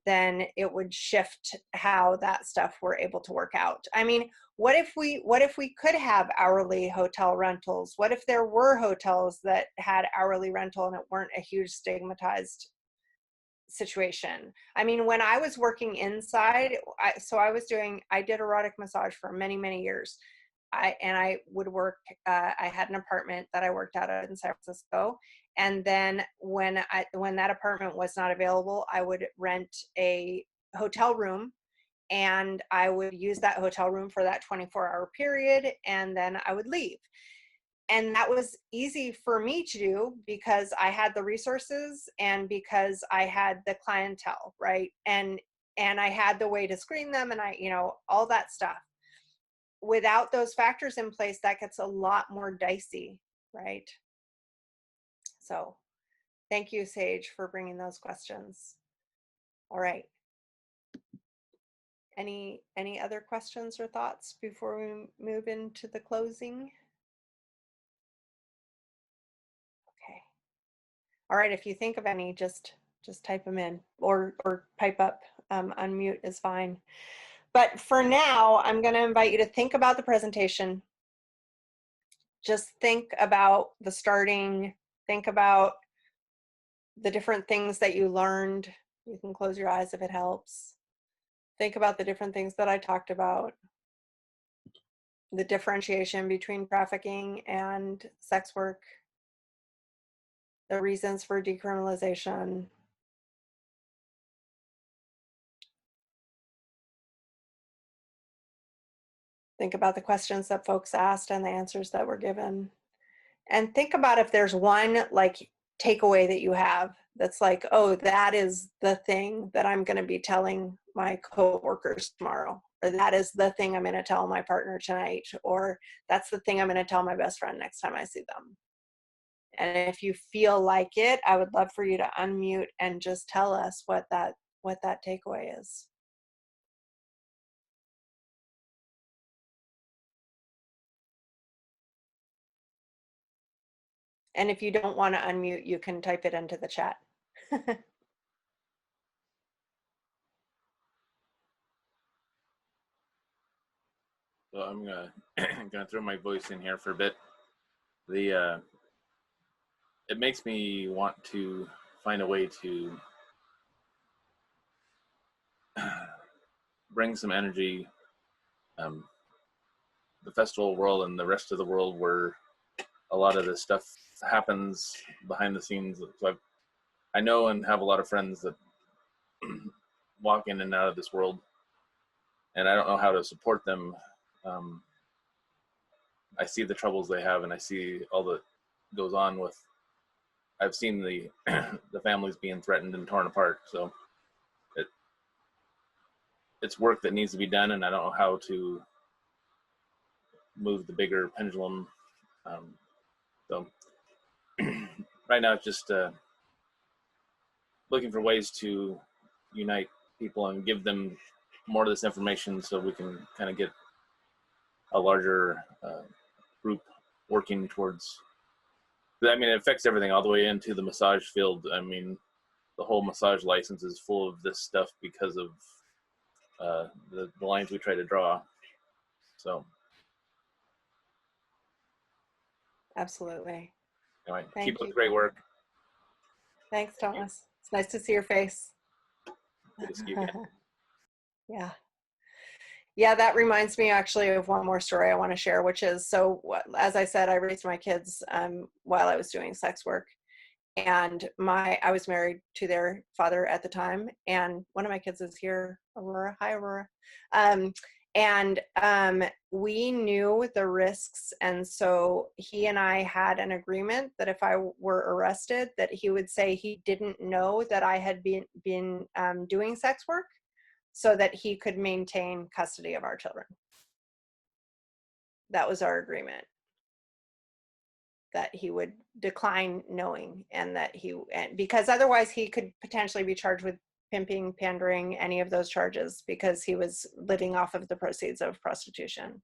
then it would shift how that stuff were able to work out. I mean, what if we could have hourly hotel rentals? What if there were hotels that had hourly rental and it weren't a huge stigmatized situation? I mean, when I was working inside, I did erotic massage for many, many years. I would work, I had an apartment that I worked out of in San Francisco. And then when that apartment was not available, I would rent a hotel room, and I would use that hotel room for that 24-hour period, and then I would leave. And that was easy for me to do because I had the resources and because I had the clientele, right? And I had the way to screen them, and all that stuff. Without those factors in place, that gets a lot more dicey, right? So thank you, Sage, for bringing those questions. All right. Any other questions or thoughts before we move into the closing? Okay. All right, if you think of any, just type them in or pipe up. Unmute is fine. But for now, I'm going to invite you to think about the presentation. Just think about the starting, think about the different things that you learned. You can close your eyes if it helps. Think about the different things that I talked about. The differentiation between trafficking and sex work. The reasons for decriminalization. Think about the questions that folks asked and the answers that were given. And think about if there's one like takeaway that you have that's like, oh, that is the thing that I'm going to be telling my coworkers tomorrow, or that is the thing I'm going to tell my partner tonight, or that's the thing I'm going to tell my best friend next time I see them. And if you feel like it, I would love for you to unmute and just tell us what that takeaway is. And if you don't want to unmute, you can type it into the chat. So I'm gonna throw my voice in here for a bit. It makes me want to find a way to bring some energy, the festival world and the rest of the world where a lot of this stuff happens behind the scenes. So I know and have a lot of friends that walk in and out of this world, and I don't know how to support them. I see the troubles they have, and I see all that goes on with. I've seen the the families being threatened and torn apart. So it's work that needs to be done, and I don't know how to move the bigger pendulum. So right now, it's just looking for ways to unite people and give them more of this information, so we can kind of get a larger group working towards. I mean, it affects everything all the way into the massage field. I mean, the whole massage license is full of this stuff because of the lines we try to draw. So Absolutely. anyway, Thank keep up you. the great work. Thanks, Thomas. It's nice to see your face. Good to see you again. Yeah. Yeah, that reminds me actually of one more story I want to share, which is, so as I said, I raised my kids while I was doing sex work. And I was married to their father at the time. And one of my kids is here, Aurora. Hi, Aurora. We knew the risks. And so he and I had an agreement that if I were arrested, that he would say he didn't know that I had been doing sex work, so that he could maintain custody of our children. That was our agreement, that he would decline knowing, and that because otherwise he could potentially be charged with pimping, pandering, any of those charges, because he was living off of the proceeds of prostitution.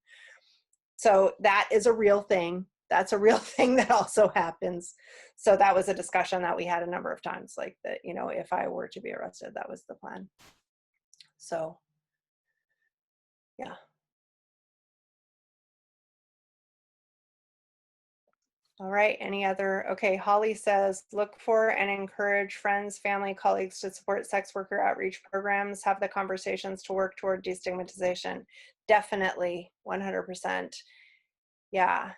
So that is a real thing. That's a real thing that also happens. So that was a discussion that we had a number of times, like that, you know, if I were to be arrested, that was the plan. So yeah. All right, any other? Okay, Holly says, look for and encourage friends, family, colleagues to support sex worker outreach programs, have the conversations to work toward destigmatization. Definitely, 100%. Yeah.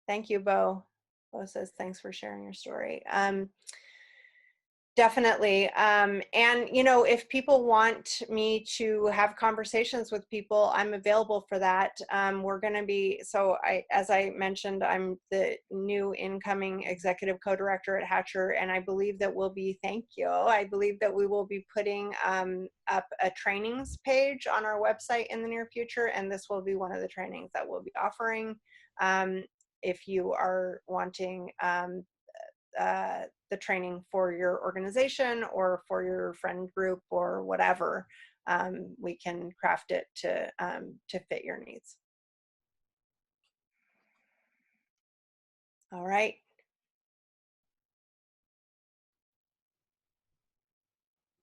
Thank you, Bo. Bo says, thanks for sharing your story. Definitely. And, you know, if people want me to have conversations with people, I'm available for that. We're going to be, so as I mentioned, I'm the new incoming executive co-director at Hatcher, and I believe that we'll be, thank you, I believe that we will be putting up a trainings page on our website in the near future, and this will be one of the trainings that we'll be offering. If you are wanting the training for your organization or for your friend group or whatever, we can craft it to fit your needs. All right.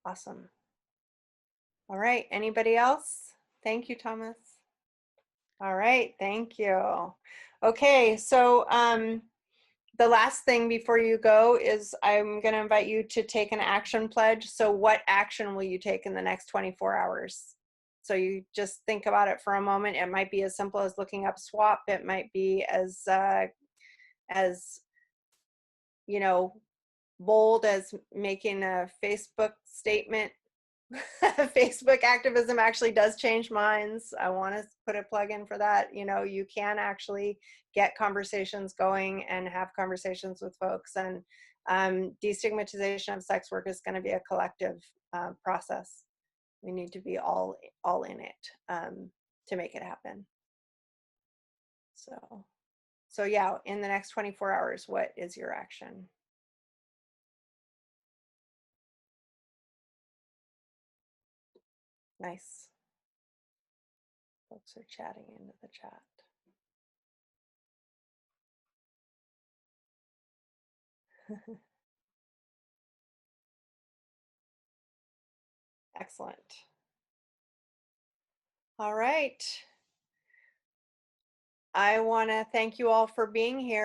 Awesome. All right. Anybody else? Thank you, Thomas. All right. Thank you. Okay. So the last thing before you go is I'm going to invite you to take an action pledge. So what action will you take in the next 24 hours? So you just think about it for a moment. It might be as simple as looking up SWAP. It might be as you know, bold as making a Facebook statement. Facebook activism actually does change minds. I want to put a plug in for that. You know, you can actually get conversations going and have conversations with folks, and destigmatization of sex work is going to be a collective process. We need to be all in it to make it happen. So yeah, in the next 24 hours, what is your action? Nice. Folks are chatting into the chat. Excellent. All right. I want to thank you all for being here.